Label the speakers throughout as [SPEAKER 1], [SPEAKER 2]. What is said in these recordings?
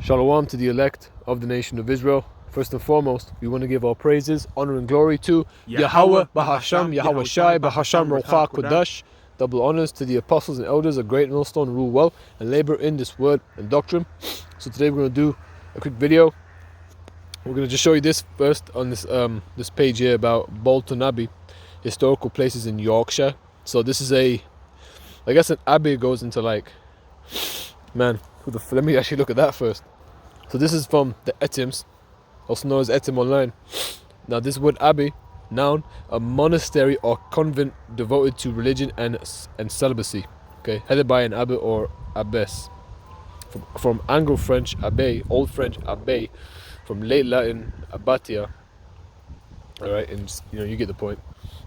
[SPEAKER 1] Shalom to the elect of the nation of Israel. First and foremost, we want to give our praises, honor and glory to Yahweh Bahasham, Yahweh Shai, Bahasham Rocha Kodash. Double honors to the apostles and elders, a great millstone, rule well and labor in this word and doctrine. So today we're going to do a quick video. We're going to just show you this first on this page here about Bolton Abbey, historical places in Yorkshire. So this is I guess an abbey goes into let me actually look at that first. So this is from the Etims, also known as Etim Online. Now this word abbey, noun, a monastery or convent devoted to religion and celibacy. Okay, headed by an abbot or abbess. From Anglo-French abbé, Old French abbé, from late Latin abbatia. All right, and you get the point.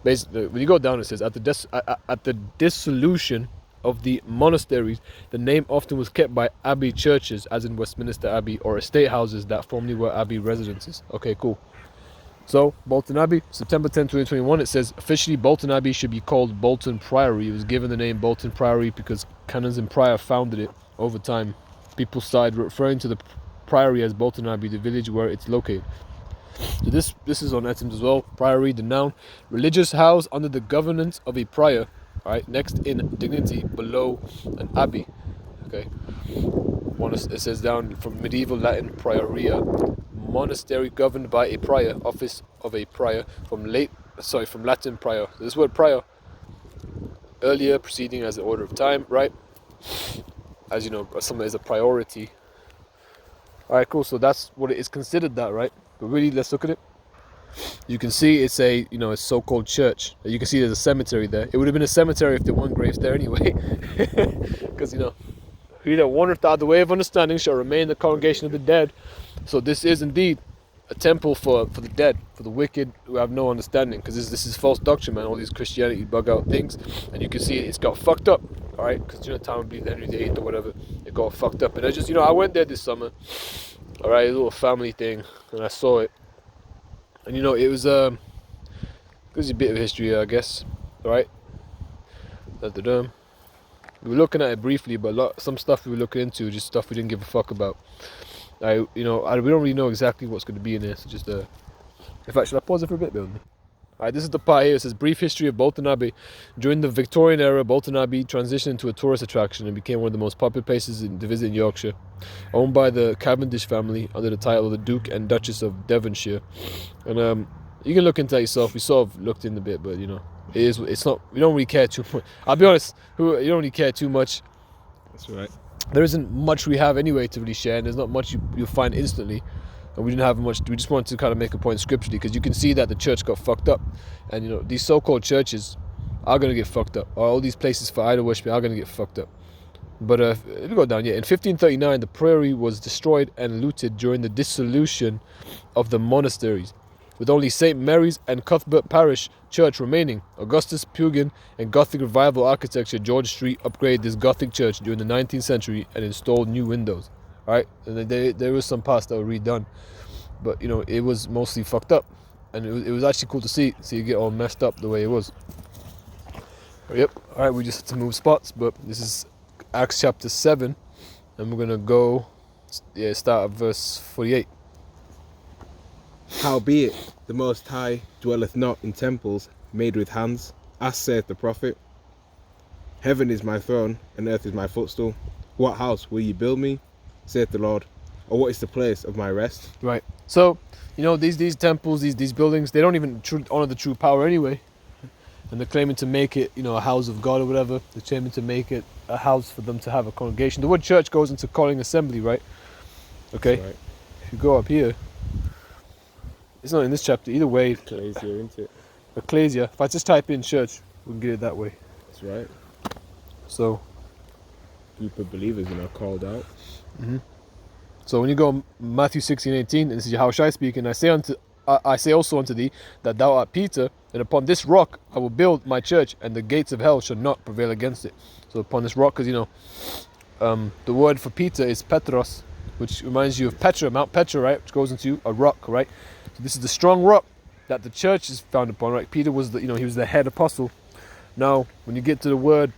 [SPEAKER 1] Basically, when you go down, it says at the dissolution of the monasteries, the name often was kept by abbey churches, as in Westminster Abbey, or estate houses that formerly were abbey residences. Okay, cool. So, Bolton Abbey, September 10, 2021, it says, officially Bolton Abbey should be called Bolton Priory. It was given the name Bolton Priory because canons and prior founded it. Over time, people started referring to the priory as Bolton Abbey, the village where it's located. So this is on Etims as well. Priory, the noun, religious house under the governance of a prior. Alright, next in dignity below an abbey. Okay, it says down from medieval Latin prioria, monastery governed by a prior, office of a prior, from Latin prior. So this word prior, earlier, preceding as the order of time, right? As you know, something is a priority. Alright, cool. So that's what it is considered, that, right? But really, let's look at it. You can see it's a so-called church. You can see there's a cemetery there. It would have been a cemetery if there weren't graves there anyway. Because he that wandereth out of the way of understanding shall remain in the congregation of the dead. So this is indeed a temple for the dead, for the wicked who have no understanding. Because this is false doctrine, man. All these Christianity bug out things, and you can see it's got fucked up. All right, because time would be Henry VIII or whatever. It got fucked up, and I just I went there this summer. All right, a little family thing, and I saw it. And it was there's a bit of history, I guess, right? We were looking at it briefly, but some stuff we were looking into, just stuff we didn't give a fuck about. We don't really know exactly what's going to be in this. Just in fact, should I pause it for a bit, Bill? Alright, this is the part here. It says brief history of Bolton Abbey. During the Victorian era, Bolton Abbey transitioned into a tourist attraction and became one of the most popular places to visit in Yorkshire. Owned by the Cavendish family under the title of the Duke and Duchess of Devonshire. And you can look into that yourself. We sort of looked in a bit, but it's not. We don't really care too much. I'll be honest. You don't really care too much.
[SPEAKER 2] That's right.
[SPEAKER 1] There isn't much we have anyway to really share, and there's not much you'll find instantly. And we didn't have much. We just wanted to kind of make a point scripturally, because you can see that the church got fucked up, and these so-called churches are going to get fucked up. Or all these places for idol worship are going to get fucked up. But if we go down, in 1539, the priory was destroyed and looted during the dissolution of the monasteries, with only St. Mary's and Cuthbert Parish Church remaining. Augustus Pugin and Gothic Revival architecture George Street upgraded this Gothic church during the 19th century and installed new windows. Alright, and there was some parts that were redone, but it was mostly fucked up, and it was actually cool to see it get all messed up the way it was. Yep. Alright, we just had to move spots, but this is Acts chapter 7, and we're gonna go start at verse 48.
[SPEAKER 2] Howbeit, the Most High dwelleth not in temples made with hands, as saith the prophet. Heaven is my throne, and earth is my footstool. What house will ye build me, saith the Lord, or what is the place of my rest?
[SPEAKER 1] Right. So, these temples, these buildings, they don't even honor the true power anyway. And they're claiming to make it, a house of God or whatever. They're claiming to make it a house for them to have a congregation. The word church goes into calling assembly, right? Okay. Right. If you go up here, it's not in this chapter either way.
[SPEAKER 2] Ecclesia, isn't it?
[SPEAKER 1] Ecclesia. If I just type in church, we can get it that way.
[SPEAKER 2] That's right.
[SPEAKER 1] So,
[SPEAKER 2] group of believers, called out.
[SPEAKER 1] Mm-hmm. So when you go Matthew 16:18, and this is Yahushua speaking, I say also unto thee that thou art Peter, and upon this rock I will build my church, and the gates of hell shall not prevail against it. So upon this rock, because the word for Peter is Petros, which reminds you of Petra, Mount Petra, right? Which goes into a rock, right? So this is the strong rock that the church is founded upon, right? Peter was he was the head apostle. Now, when you get to the word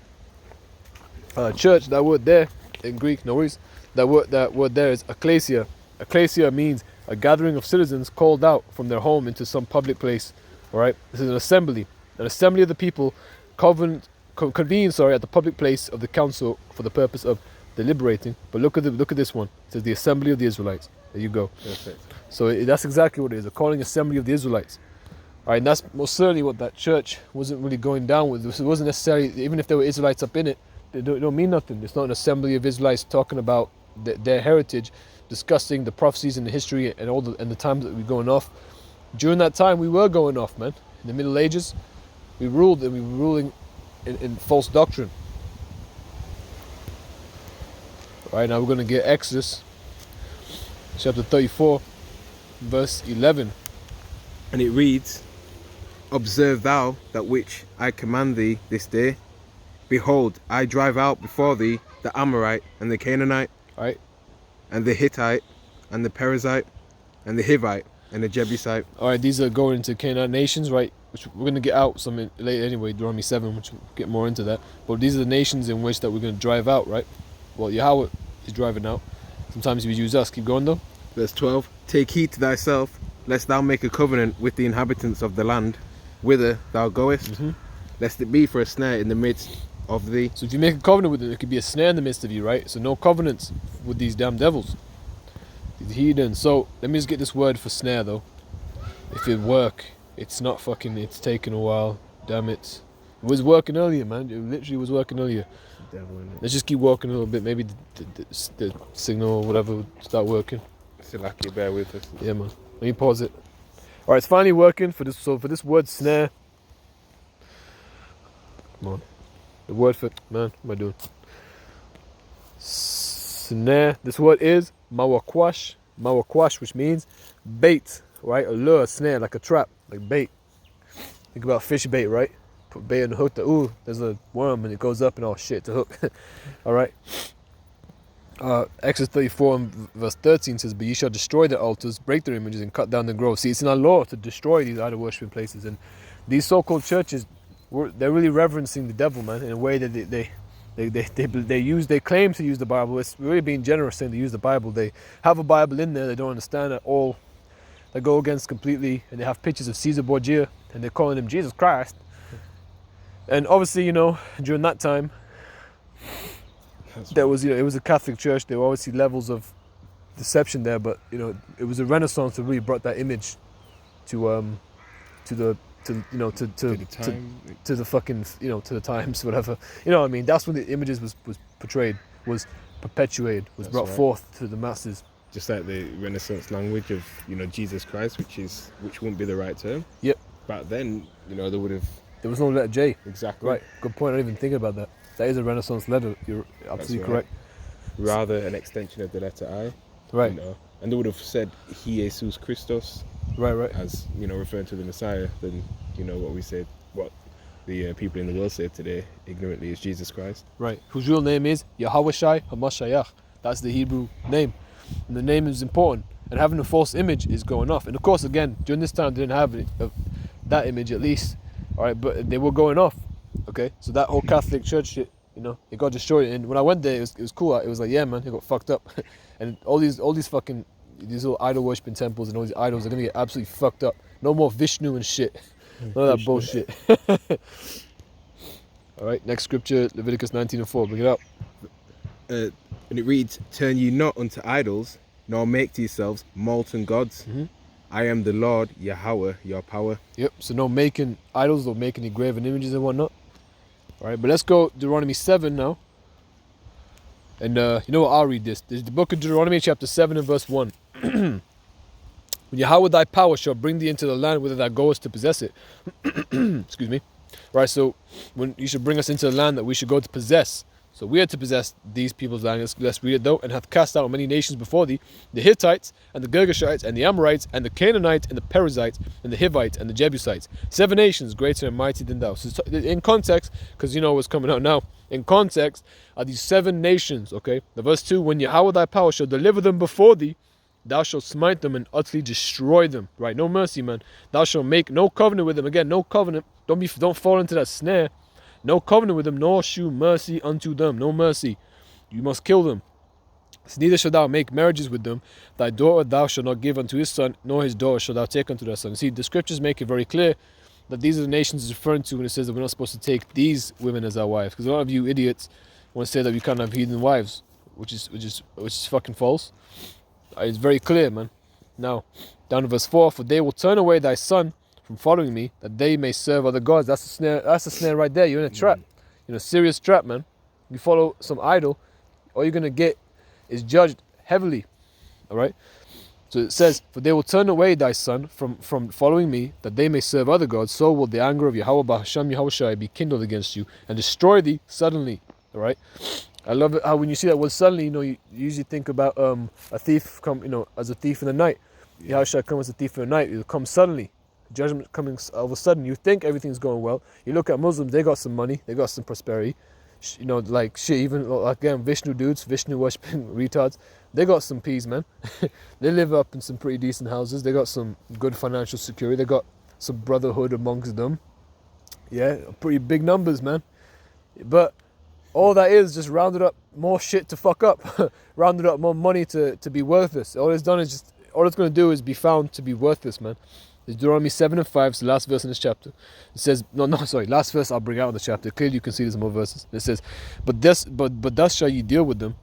[SPEAKER 1] church, that word there in Greek, no worries, That word there is ecclesia. Ecclesia means a gathering of citizens called out from their home into some public place. All right, this is an assembly of the people, convened at the public place of the council for the purpose of deliberating. But look at this one. It says the assembly of the Israelites. There you go.
[SPEAKER 2] Perfect.
[SPEAKER 1] So that's exactly what it is. A calling assembly of the Israelites. All right, and that's most certainly what that church wasn't really going down with. It wasn't necessarily, even if there were Israelites up in it, it don't mean nothing. It's not an assembly of Israelites talking about their heritage, discussing the prophecies and the history and the times that we're going off. During that time, we were going off, man. In the Middle Ages, we ruled, and we were ruling in false doctrine. All right, now we're going to get Exodus chapter 34, verse 11.
[SPEAKER 2] And it reads, Observe thou that which I command thee this day. Behold, I drive out before thee the Amorite and the Canaanite,
[SPEAKER 1] All right.
[SPEAKER 2] and the Hittite and the Perizzite and the Hivite and the Jebusite.
[SPEAKER 1] All right, these are going into Canaanite nations, right? Which we're going to get out some later anyway, Deuteronomy 7, which we'll get more into that. But these are the nations in which that we're going to drive out, right? Well, Yahweh is driving out. Sometimes he use us. Keep going though.
[SPEAKER 2] Verse 12, Take heed to thyself, lest thou make a covenant with the inhabitants of the land, whither thou goest, lest it be for a snare in the midst of thee.
[SPEAKER 1] So if you make a covenant with them, it could be a snare in the midst of you, right? So no covenants with these damn devils, these heathens. So let me just get this word for snare though. If it work, it's not fucking, it's taking a while. Damn it. It was working earlier, man. It literally was working earlier.
[SPEAKER 2] Devil, innit?
[SPEAKER 1] Let's just keep walking a little bit. Maybe the signal or whatever will start working.
[SPEAKER 2] Silaki, bear with us.
[SPEAKER 1] Yeah, man. Let me pause it. All right, it's finally working for this. So for this word snare, come on, the word for man. What am I doing? Snare. This word is mawakwash. Mawakwash, which means bait, right? A lure, snare, like a trap, like bait. Think about fish bait, right? Put bait on the hook. Ooh, there's a worm and it goes up and oh shit, the hook. All right. Exodus 34 and verse 13 says, But ye shall destroy the altars, break their images, and cut down the groves. See, it's in our law to destroy these idol worshipping places. And these so-called churches, they're really reverencing the devil, man, in a way that they claim to use the Bible. It's really being generous saying they use the Bible. They have a Bible in there they don't understand at all. They go against completely, and they have pictures of Caesar Borgia, and they're calling him Jesus Christ. And obviously, during that time, there was, it was a Catholic church. There were obviously levels of deception there, but it was a Renaissance that really brought that image to the fucking to the times, whatever. You know what I mean? That's when the images was portrayed, was perpetuated, was brought forth to the masses.
[SPEAKER 2] Just like the Renaissance language of Jesus Christ, which wouldn't be the right term.
[SPEAKER 1] Yep.
[SPEAKER 2] Back then, they would have.
[SPEAKER 1] There was no letter J.
[SPEAKER 2] Exactly.
[SPEAKER 1] Right. Good point. I didn't even think about that. That is a Renaissance letter. You're absolutely correct.
[SPEAKER 2] Rather an extension of the letter I.
[SPEAKER 1] Right.
[SPEAKER 2] And they would have said He Jesus Christos.
[SPEAKER 1] Right.
[SPEAKER 2] As referring to the Messiah, than what the people in the world say today ignorantly is Jesus Christ.
[SPEAKER 1] Right. Whose real name is Yahawashai HaMashiach. That's the Hebrew name. And the name is important. And having a false image is going off. And of course, again, during this time, they didn't have that image at least. All right, but they were going off. Okay, so that whole Catholic church shit, it got destroyed. And when I went there, it was cool. It was like, yeah, man, it got fucked up. And all these fucking these little idol worshipping temples and all these idols are gonna get absolutely fucked up. No more Vishnu and shit. None of that bullshit. All right, next scripture, Leviticus 19:4. Bring it up.
[SPEAKER 2] And it reads, Turn ye not unto idols, nor make to yourselves molten gods. I am the Lord, Yahweh, your power. Yep,
[SPEAKER 1] so no making idols or making any graven images and whatnot. All right, but let's go Deuteronomy 7 now. And what, I'll read this. This is the book of Deuteronomy chapter 7 and verse 1. When Yahweh thy power shall bring thee into the land whither thou goest to possess it. Excuse me. Right, so when you should bring us into the land that we should go to possess. So we are to possess these people's land. Let's read it though. And hath cast out many nations before thee, the Hittites, and the Girgashites, and the Amorites, and the Canaanites, and the Perizzites, and the Hivites, and the Jebusites. 7 nations greater and mighty than thou. So in context, because what's coming out now, in context are these 7 nations, okay? The verse 2, when Yahweh thy power shall deliver them before thee, thou shalt smite them and utterly destroy them. Right, no mercy, man. Thou shalt make no covenant with them. Again, no covenant. Don't fall into that snare. No covenant with them, nor shew mercy unto them. No mercy. You must kill them. Neither shalt thou make marriages with them. Thy daughter thou shalt not give unto his son, nor his daughter shalt thou take unto thy son. See, the scriptures make it very clear that these are the nations it's referring to when it says that we're not supposed to take these women as our wives. Because a lot of you idiots want to say that we can't have heathen wives, which is fucking false. It's very clear, man. Now, down to verse 4, for they will turn away thy son from following me, that they may serve other gods. That's the snare. That's the snare right there. You're in a trap. You're in a serious trap, man. You follow some idol, all you're gonna get is judged heavily. All right. So it says, for they will turn away thy son from following me, that they may serve other gods. So will the anger of Yahweh Bahasham Yahushai be kindled against you, and destroy thee suddenly. All right. I love it how when you see that word suddenly, you usually think about a thief come, as a thief in the night. Yahushua comes as a thief in the night. It'll come suddenly. Judgment coming all of a sudden. You think everything's going well. You look at Muslims, they got some money, they got some prosperity. Like shit, even again, Vishnu dudes, Vishnu worshipping retards, they got some peas, man. They live up in some pretty decent houses. They got some good financial security. They got some brotherhood amongst them. Yeah, pretty big numbers, man. But all that is just rounded up more shit to fuck up. Rounded up more money to be worthless. All it's going to do is be found to be worthless, man. Deuteronomy 7 and 5, it's the last verse in this chapter. It says, last verse I'll bring out in the chapter. Clearly you can see there's more verses. It says, but thus shall ye deal with them.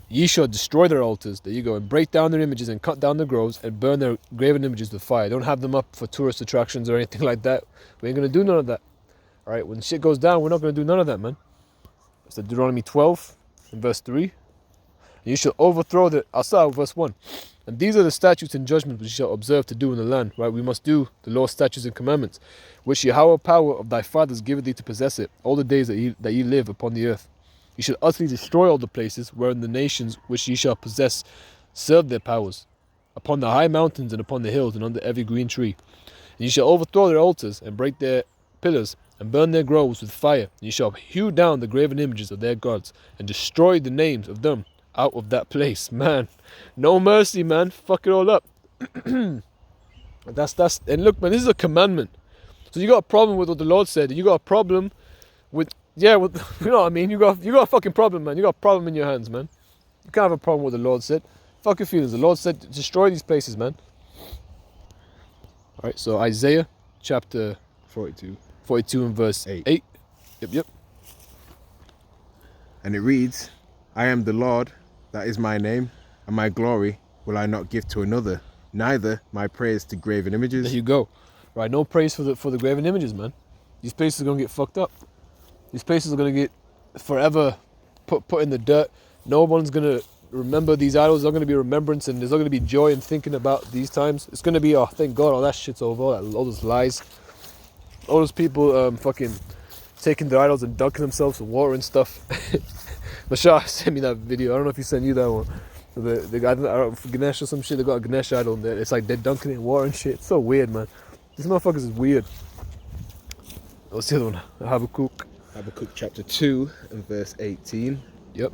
[SPEAKER 1] Ye shall destroy their altars. There you go. And break down their images and cut down their groves and burn their graven images with fire. Don't have them up for tourist attractions or anything like that. We ain't going to do none of that. All right, when shit goes down, we're not going to do none of that, man. It's the Deuteronomy 12 and verse 3. And you shall overthrow I'll start with verse 1. And these are the statutes and judgments which you shall observe to do in the land. Right, we must do the law, statutes, and commandments, which Yahweh power of thy fathers giveth thee to possess it, all the days that ye live upon the earth. You shall utterly destroy all the places wherein the nations which ye shall possess serve their powers, upon the high mountains and upon the hills and under every green tree. And ye shall overthrow their altars and break their pillars and burn their groves with fire. And ye shall hew down the graven images of their gods and destroy the names of them out of that place. Man, no mercy, man. Fuck it all up. that's and look, man, this is a commandment. So you got a problem with what the Lord said. You got a problem with you know what I mean. You got a fucking problem, man. You got a problem in your hands, man. You can't have a problem with what the Lord said. Fuck your feelings. The Lord said destroy these places, man. All right. So Isaiah chapter 42 and verse 8. Yep.
[SPEAKER 2] And it reads, I am the Lord, that is my name, and my glory will I not give to another, neither my praise to graven images.
[SPEAKER 1] There you go. Right, no praise for the graven images, man. These places are gonna get fucked up. These places are gonna get forever put in the dirt. No one's gonna remember these idols. There's not gonna be remembrance, and there's not gonna be joy in thinking about these times. It's gonna be, oh, thank God, all that shit's over. All those lies, all those people fucking taking their idols and dunking themselves in water and stuff. Mashah sent me that video. I don't know if he sent you that one. So the guy, I don't know, Ganesh or some shit, they got a Ganesh idol in there. It's like they're dunking it in water and shit. It's so weird, man. These motherfuckers is weird. What's the other one? Habakkuk
[SPEAKER 2] chapter 2 and verse 18.
[SPEAKER 1] Yep.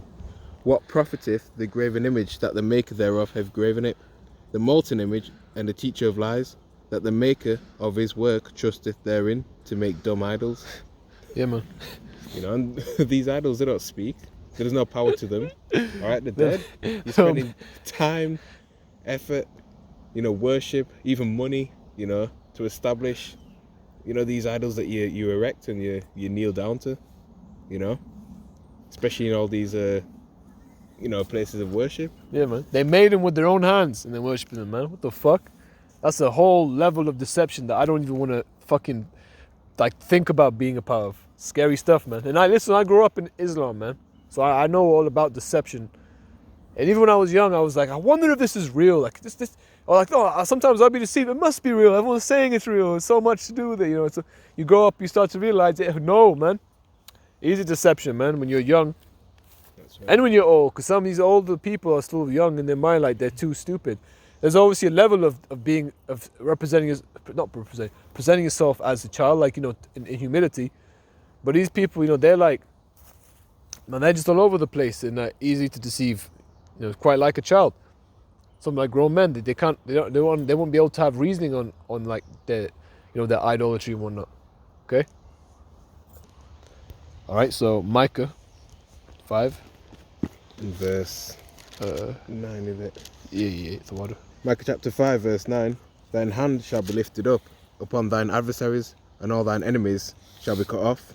[SPEAKER 2] What profiteth the graven image that the maker thereof hath graven it? The molten image and the teacher of lies, that the maker of his work trusteth therein to make dumb idols.
[SPEAKER 1] Yeah, man.
[SPEAKER 2] And these idols, they don't speak. There's no power to them. All right, they're dead. You're spending time, effort, worship, even money, to establish, these idols that you erect and you kneel down to, especially in all these, places of worship.
[SPEAKER 1] Yeah, man. They made them with their own hands and they're worshiping them, man. What the fuck? That's a whole level of deception that I don't even want to fucking think about being a part of. Scary stuff, man. And I grew up in Islam, man. So I know all about deception. And even when I was young, I was like, I wonder if this is real. Like this, or like, oh, sometimes I'll be deceived. It must be real. Everyone's saying it's real. There's so much to do with it, So you grow up, you start to realize it. No, man. Easy deception, man. When you're young, that's right. And when you're old, because some of these older people are still young in their mind, like they're too stupid. There's obviously a level of presenting yourself as a child, like in humility. But these people, they're like, man, they're just all over the place and easy to deceive. Quite like a child. Some like grown men, they won't be able to have reasoning on like their idolatry and whatnot. Okay. All right. So Micah 5
[SPEAKER 2] in verse 9 is it?
[SPEAKER 1] Yeah, the water.
[SPEAKER 2] Micah chapter 5 verse 9. Thine hand shall be lifted up upon thine adversaries, and all thine enemies shall be cut off.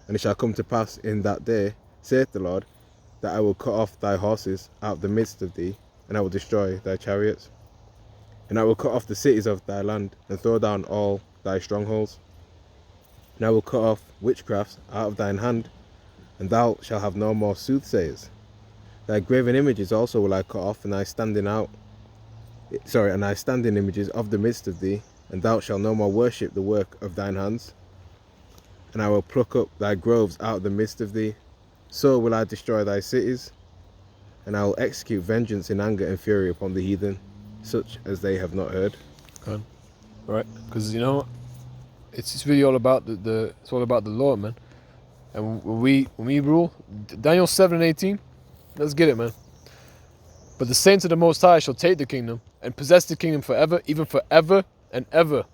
[SPEAKER 2] And it shall come to pass in that day, saith the Lord, that I will cut off thy horses out of the midst of thee, and I will destroy thy chariots. And I will cut off the cities of thy land, and throw down all thy strongholds. And I will cut off witchcrafts out of thine hand, and thou shalt have no more soothsayers. Thy graven images also will I cut off, and thy standing images of the midst of thee, and thou shalt no more worship the work of thine hands. And I will pluck up thy groves out of the midst of thee. So will I destroy thy cities, and I will execute vengeance in anger and fury upon the heathen, such as they have not heard.
[SPEAKER 1] All right, because you know, it's really all about it's all about the Lord, man. And when we rule, Daniel 7:18, let's get it, man. But the saints of the Most High shall take the kingdom and possess the kingdom forever, even forever and ever.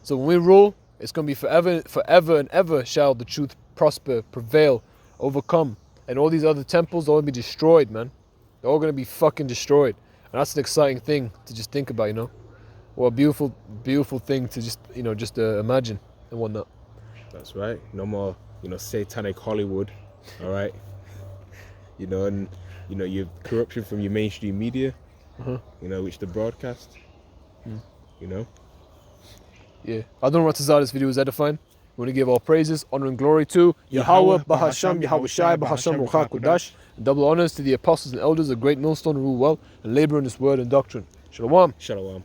[SPEAKER 1] So when we rule, it's going to be forever and ever shall the truth prosper, prevail, overcome. And all these other temples are all going to be destroyed, man. They're all going to be fucking destroyed. And that's an exciting thing to just think about, you know. What a beautiful, beautiful thing to just, you know, just imagine and whatnot.
[SPEAKER 2] That's right. No more, satanic Hollywood. All right. And your corruption from your mainstream media. Which they broadcast.
[SPEAKER 1] Yeah. I don't know what to say. This video is edifying. We want to give all praises, honor and glory to Yahweh, Bahasham, Yahweh Shai, Bahasham, Ruach Kodash. Double honors to the apostles and elders, a great millstone, rule well, and labor in this word and doctrine. Shalom.
[SPEAKER 2] Shalom.